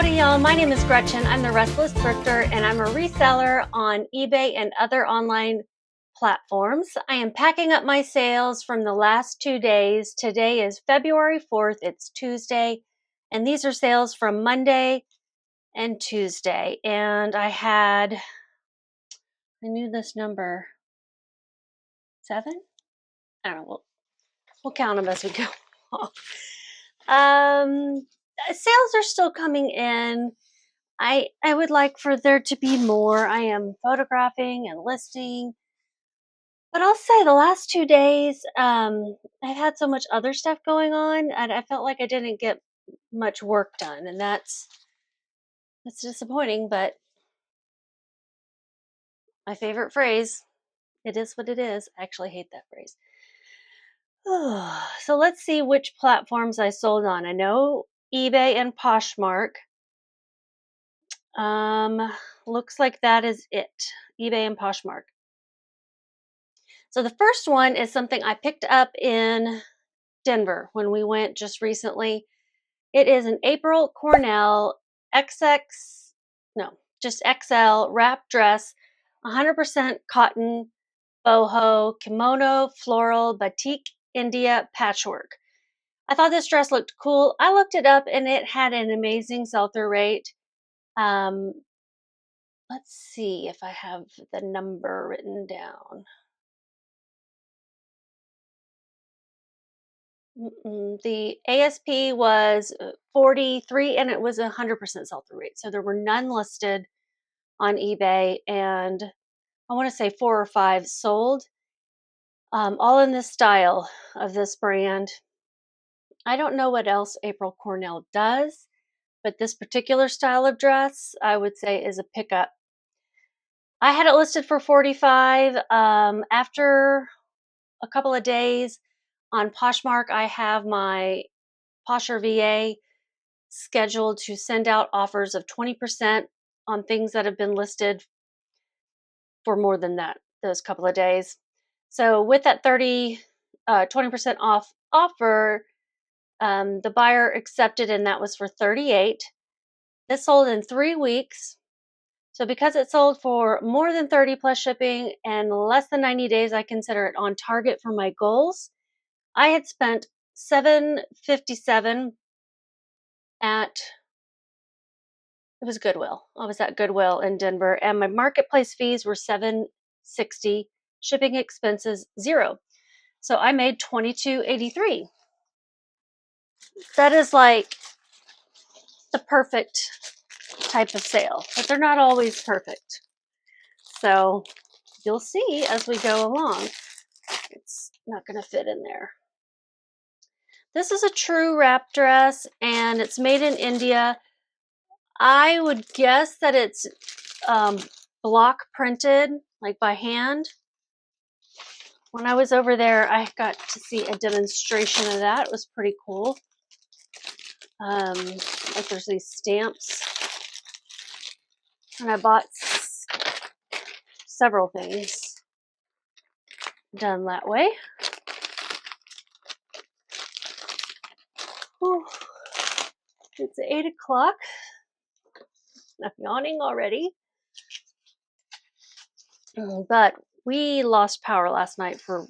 Howdy y'all, my name is Gretchen. I'm the Restless Thrifter and I'm a reseller on eBay and other online platforms. I am packing up my sales from the last 2 days. Today is February 4th, it's Tuesday, and these are sales from Monday and Tuesday. And I knew this number, 7? I don't know, we'll count them as we go. Sales are still coming in. I would like for there to be more. I am photographing and listing. But I'll say the last 2 days, I've had so much other stuff going on, and I felt like I didn't get much work done, and that's disappointing, but my favorite phrase, it is what it is. I actually hate that phrase. So let's see which platforms I sold on. I know eBay and Poshmark. Looks like that is it. eBay and Poshmark. So the first one is something I picked up in Denver when we went just recently. It is an April Cornell just XL wrap dress, 100% cotton, boho, kimono, floral, batik, India patchwork. I thought this dress looked cool. I looked it up and it had an amazing sell-through rate. Let's see if I have the number written down. The ASP was 43 and it was 100% sell-through rate. So there were none listed on eBay, and I want to say 4 or 5 sold, all in this style of this brand. I don't know what else April Cornell does, but this particular style of dress, I would say, is a pickup. I had it listed for 45. After a couple of days on Poshmark, I have my Posher VA scheduled to send out offers of 20% on things that have been listed for more than those couple of days. So with that 20% off offer, the buyer accepted, and that was for 38. This sold in 3 weeks. So because it sold for more than 30 plus shipping and less than 90 days, I consider it on target for my goals. I had spent $757 it was Goodwill. I was at Goodwill in Denver, and my marketplace fees were $760, shipping expenses $0. So I made $22.83. That is like the perfect type of sale, but they're not always perfect. So you'll see as we go along. It's not going to fit in there. This is a true wrap dress, and it's made in India. I would guess that it's block printed, like by hand. When I was over there, I got to see a demonstration of that. It was pretty cool. Like there's these stamps, and I bought several things done that way. Oh, it's 8 o'clock. I'm yawning already. But we lost power last night for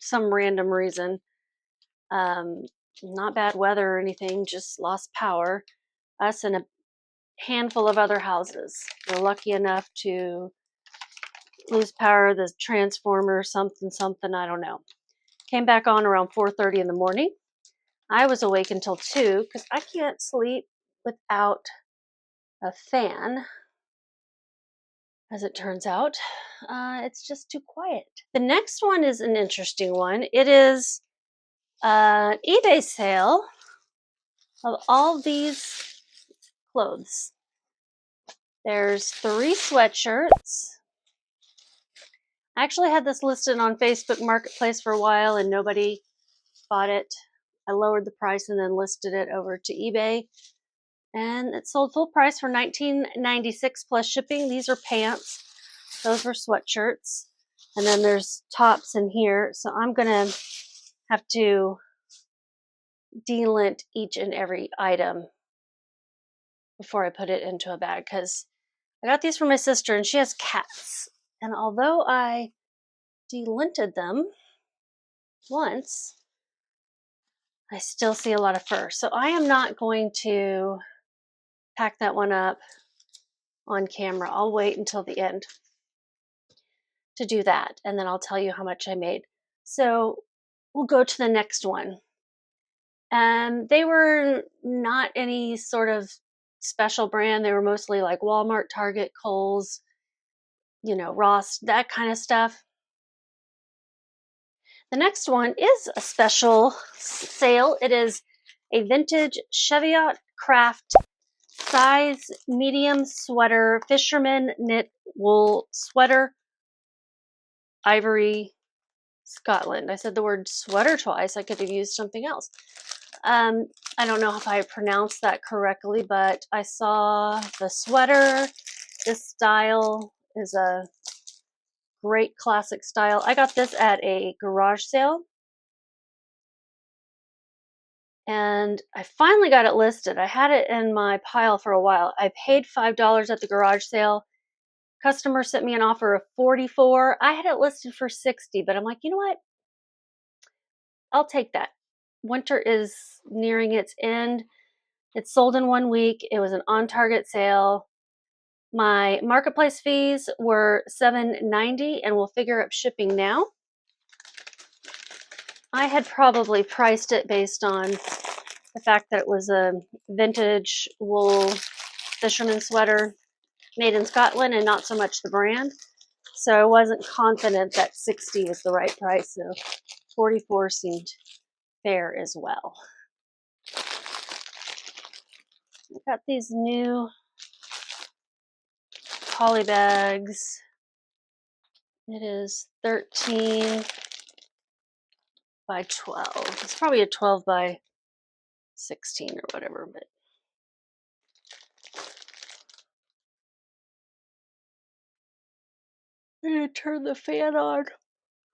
some random reason. Not bad weather or anything, just lost power. Us and a handful of other houses were lucky enough to lose power. The transformer, something, I don't know. Came back on around 4:30 in the morning. I was awake until 2 because I can't sleep without a fan. As it turns out, it's just too quiet. The next one is an interesting one. It is an eBay sale of all these clothes. There's 3 sweatshirts. I actually had this listed on Facebook Marketplace for a while and nobody bought it. I lowered the price and then listed it over to eBay. And it sold full price for $19.96 plus shipping. These are pants. Those were sweatshirts. And then there's tops in here. So I'm going to have to delint each and every item before I put it into a bag, because I got these from my sister and she has cats. And although I delinted them once, I still see a lot of fur. So I am not going to pack that one up on camera. I'll wait until the end to do that, and then I'll tell you how much I made. So we'll go to the next one. They were not any sort of special brand. They were mostly like Walmart, Target, Kohl's, Ross, that kind of stuff. The next one is a special sale. It is a vintage Cheviot Craft size medium sweater, fisherman knit wool sweater, Ivory, Scotland. I said the word sweater twice. I could have used something else. I don't know if I pronounced that correctly, but I saw the sweater. This style is a great classic style. I got this at a garage sale. And I finally got it listed. I had it in my pile for a while. I paid $5 at the garage sale. Customer sent me an offer of $44. I had it listed for $60, but I'm like, you know what? I'll take that. Winter is nearing its end. It's sold in 1 week. It was an on-target sale. My marketplace fees were $7.90, and we'll figure up shipping now. I had probably priced it based on the fact that it was a vintage wool fisherman sweater made in Scotland and not so much the brand. So I wasn't confident that 60 was the right price. So 44 seemed fair as well. I got these new poly bags. It is 13 by 12. It's probably a 12 by 16 or whatever, but I'm going to turn the fan on.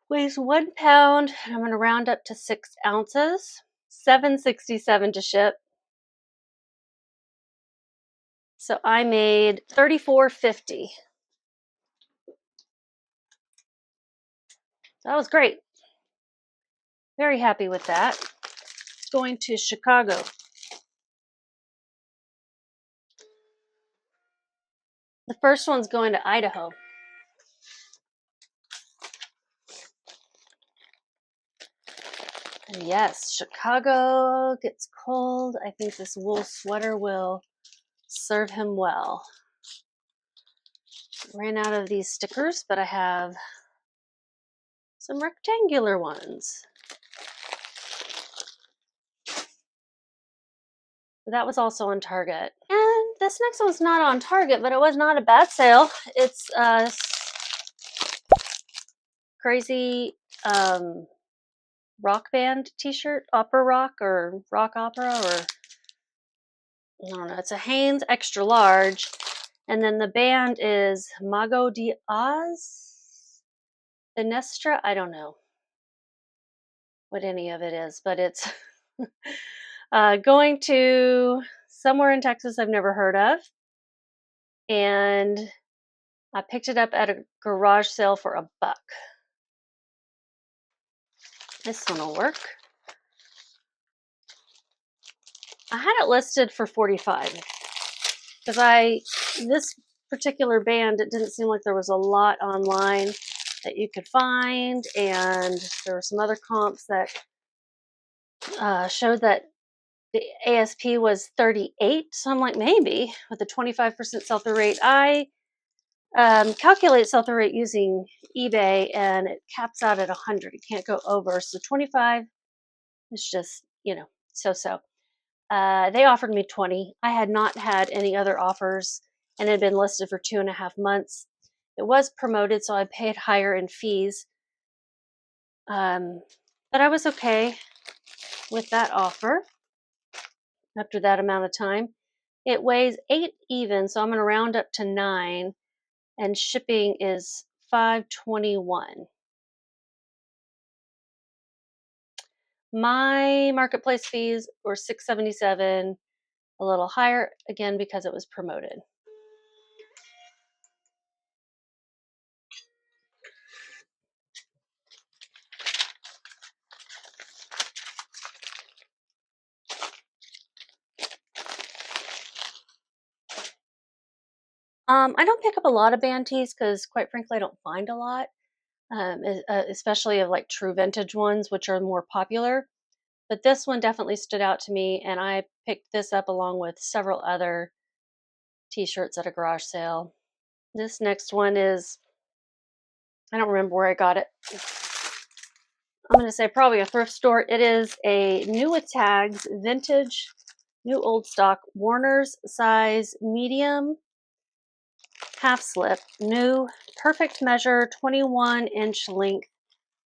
Weighs 1 pound, and I'm going to round up to 6 ounces. $7.67 to ship. So I made $34.50. That was great. Very happy with that. Going to Chicago. The first one's going to Idaho. And yes, Chicago gets cold. I think this wool sweater will serve him well. Ran out of these stickers, but I have some rectangular ones. That was also on Target. And this next one's not on Target, but it was not a bad sale. It's a crazy rock band t-shirt, opera rock or rock opera, or I don't know. It's a Hanes extra large. And then the band is Mago de Oz, Enestra. I don't know what any of it is, but it's going to somewhere in Texas I've never heard of. And I picked it up at a garage sale for $1. This one will work. I had it listed for $45 because this particular band, it didn't seem like there was a lot online that you could find, and there were some other comps that showed that the ASP was 38. So I'm like, maybe with a 25% sell-through rate. I calculate sell-through rate using eBay, and it caps out at 100. It can't go over. So 25 is just, so. They offered me 20. I had not had any other offers, and it had been listed for 2.5 months. It was promoted, so I paid higher in fees. But I was okay with that offer after that amount of time. It weighs 8 even, so I'm going to round up to 9, and shipping is $5.21. My marketplace fees were $6.77. a little higher, again, because it was promoted. I don't pick up a lot of band tees because, quite frankly, I don't find a lot, especially of like true vintage ones, which are more popular. But this one definitely stood out to me, and I picked this up along with several other t-shirts at a garage sale. This next one is, I don't remember where I got it. I'm going to say probably a thrift store. It is a new with tags, vintage, new old stock, Warner's size medium, half slip, new, perfect measure, 21-inch length,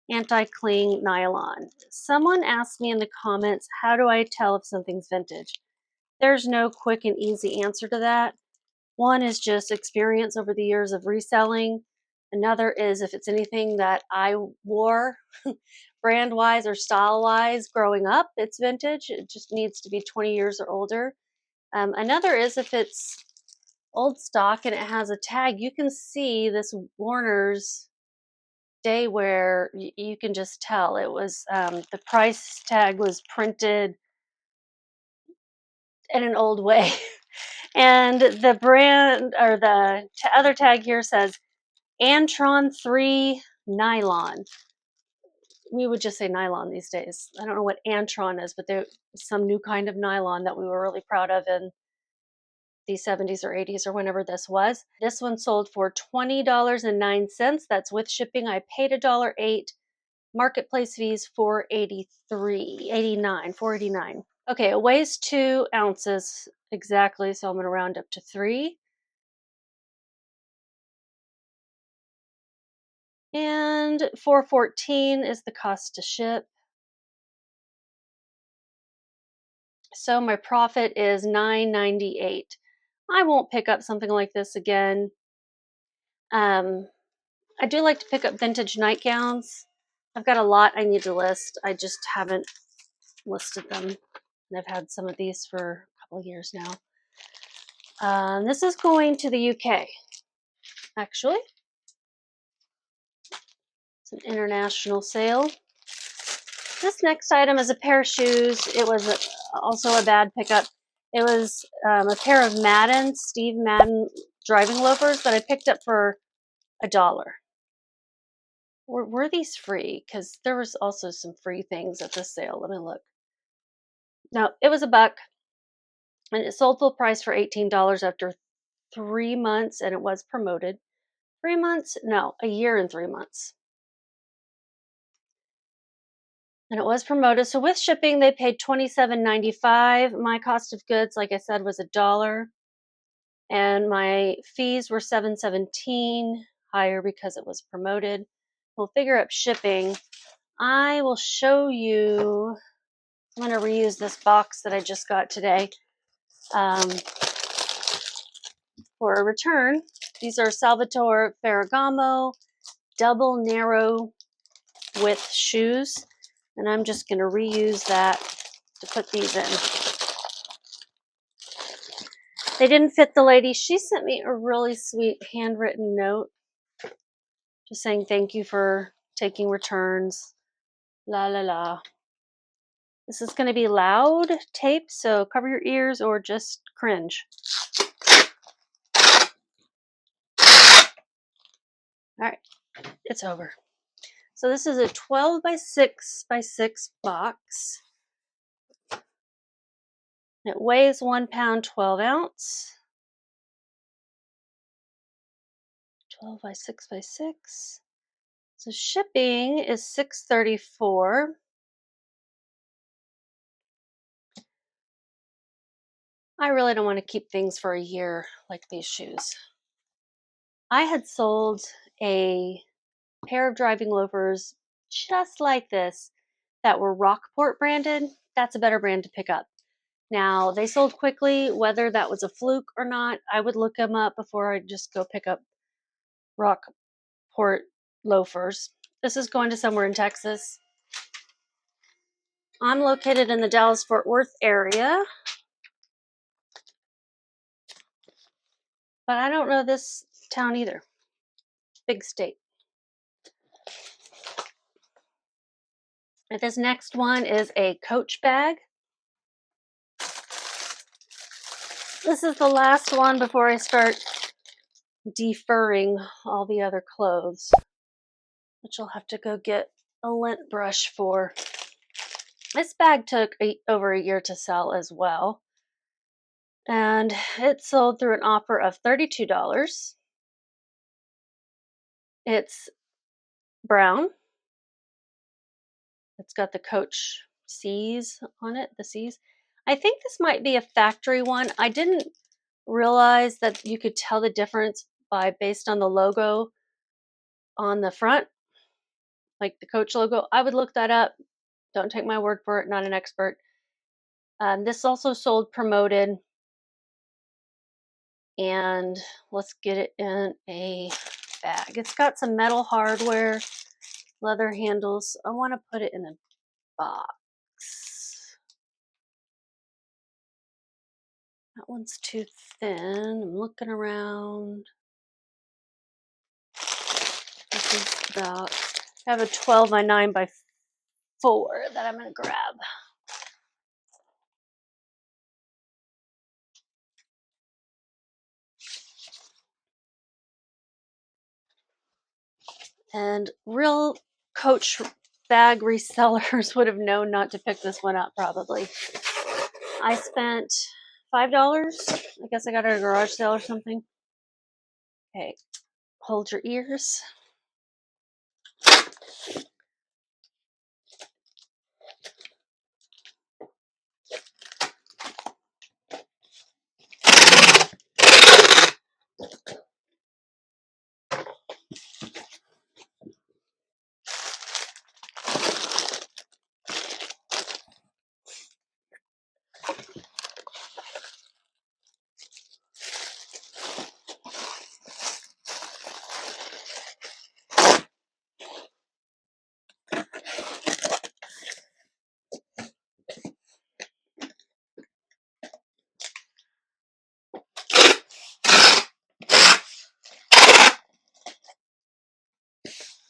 anti-cling nylon. Someone asked me in the comments, how do I tell if something's vintage? There's no quick and easy answer to that. One is just experience over the years of reselling. Another is if it's anything that I wore brand wise or style wise growing up, it's vintage. It just needs to be 20 years or older. Another is if it's old stock and it has a tag, you can see this Warner's day wear. You can just tell it was, the price tag was printed in an old way. And the brand or the other tag here says Antron 3 nylon. We would just say nylon these days. I don't know what Antron is, but there's some new kind of nylon that we were really proud of in the 70s or 80s or whenever this was. This one sold for $20.09. That's with shipping. I paid $1.08. Marketplace fees $4.89. Okay, it weighs 2 ounces exactly, so I'm going to round up to 3. And $4.14 is the cost to ship. So my profit is $9.98. I won't pick up something like this again. I do like to pick up vintage nightgowns. I've got a lot I need to list. I just haven't listed them. And I've had some of these for a couple of years now. This is going to the UK, actually. It's an international sale. This next item is a pair of shoes. It was also a bad pickup. It was a pair of Steve Madden driving loafers that I picked up for $1. Were these free? Because there was also some free things at this sale. Let me look. No, it was $1, and it sold full price for $18 after 3 months, and it was promoted. 3 months? No, a year and 3 months. And it was promoted. So with shipping, they paid $27.95. My cost of goods, like I said, was $1. And my fees were $7.17, higher because it was promoted. We'll figure up shipping. I will show you. I'm going to reuse this box that I just got today for a return. These are Salvatore Ferragamo double narrow width shoes, and I'm just going to reuse that to put these in. They didn't fit the lady. She sent me a really sweet handwritten note just saying thank you for taking returns. La la la. This is going to be loud tape, so cover your ears or just cringe. All right, it's over. So this is a 12 by 6 by 6 box. It weighs 1 pound, 12 ounce. 12 by 6 by 6. So shipping is $6.34. I really don't want to keep things for a year like these shoes. I had sold a pair of driving loafers just like this that were Rockport branded. That's a better brand to pick up. Now, they sold quickly. Whether that was a fluke or not, I would look them up before I just go pick up Rockport loafers. This is going to somewhere in Texas. I'm located in the Dallas-Fort Worth area. but I don't know this town either. Big state. And this next one is a Coach bag. This is the last one before I start deferring all the other clothes, which I'll have to go get a lint brush for. This bag took over a year to sell as well. And it sold through an offer of $32. It's brown. It's got the Coach C's on it, the C's. I think this might be a factory one. I didn't realize that you could tell the difference based on the logo on the front, like the Coach logo. I would look that up. Don't take my word for it, not an expert. This also sold promoted, and let's get it in a bag. It's got some metal hardware, leather handles. I want to put it in a box. That one's too thin. I'm looking around. This is about, I have a 12 by 9 by 4 that I'm going to grab. And real Coach bag resellers would have known not to pick this one up probably. I spent $5. I guess I got it at a garage sale or something. Okay, hold your ears.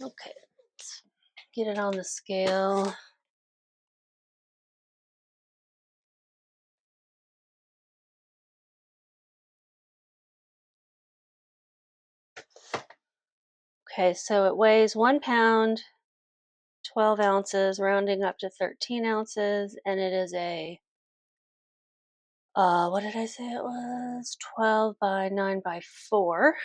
Okay, let's get it on the scale. Okay, so it weighs 1 pound, 12 ounces, rounding up to 13 ounces, and it is a, what did I say it was? 12 by 9 by 4.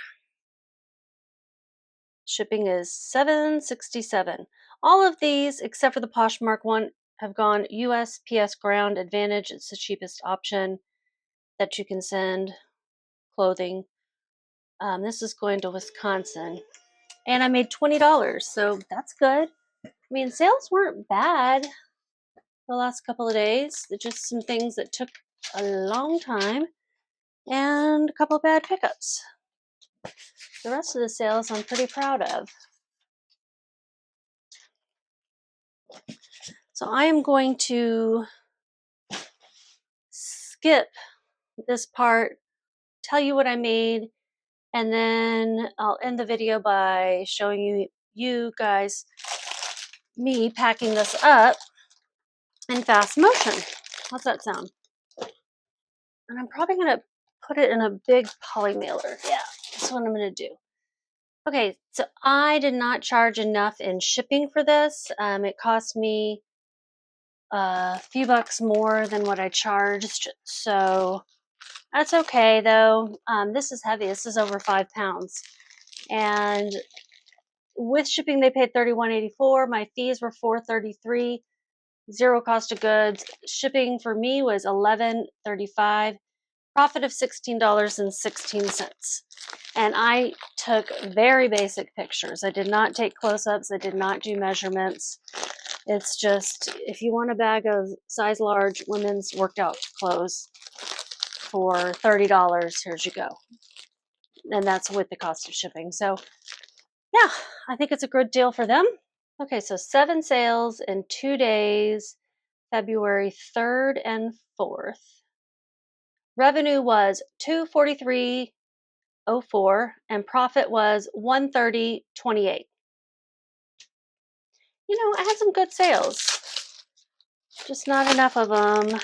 Shipping is $7.67. All of these, except for the Poshmark one, have gone USPS Ground Advantage. It's the cheapest option that you can send clothing. This is going to Wisconsin. And I made $20, so that's good. I mean, sales weren't bad the last couple of days. They're just some things that took a long time and a couple of bad pickups. The rest of the sales I'm pretty proud of. So I am going to skip this part, tell you what I made, and then I'll end the video by showing you guys me packing this up in fast motion. How's that sound? And I'm probably going to put it in a big poly mailer. Yeah, that's what I'm going to do. Okay, so I did not charge enough in shipping for this. It cost me a few bucks more than what I charged, so that's okay though. This is heavy. This is over 5 pounds, and with shipping they paid $31.84. My fees were $4.33. Zero cost of goods. Shipping for me was $11.35. Profit of $16.16. And I took very basic pictures. I did not take close-ups. I did not do measurements. It's just, if you want a bag of size large women's workout clothes for $30, here's you go. And that's with the cost of shipping. So yeah, I think it's a good deal for them. Okay, so 7 sales in 2 days, February 3rd and 4th. Revenue was $243 04, and profit was 130.28. I had some good sales, just not enough of them.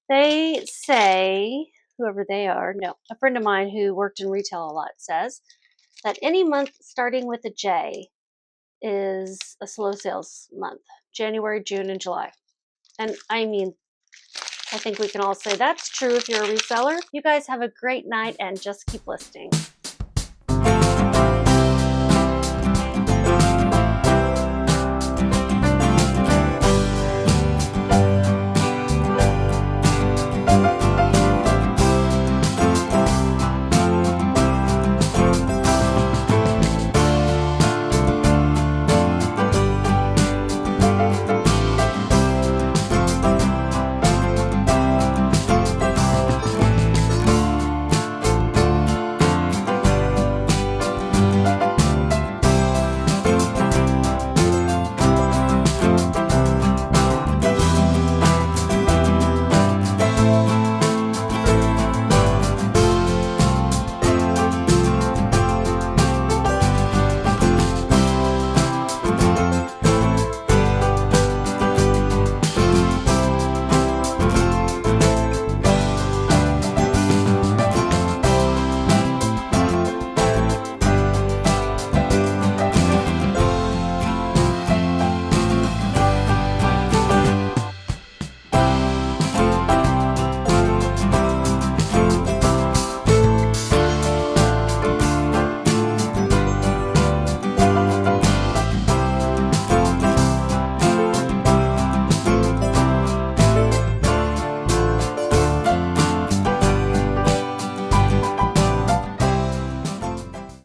They say, whoever they are, no, a friend of mine who worked in retail a lot says that any month starting with a J is a slow sales month. January, June, and July. And I mean, I think we can all say that's true if you're a reseller. You guys have a great night and just keep listing.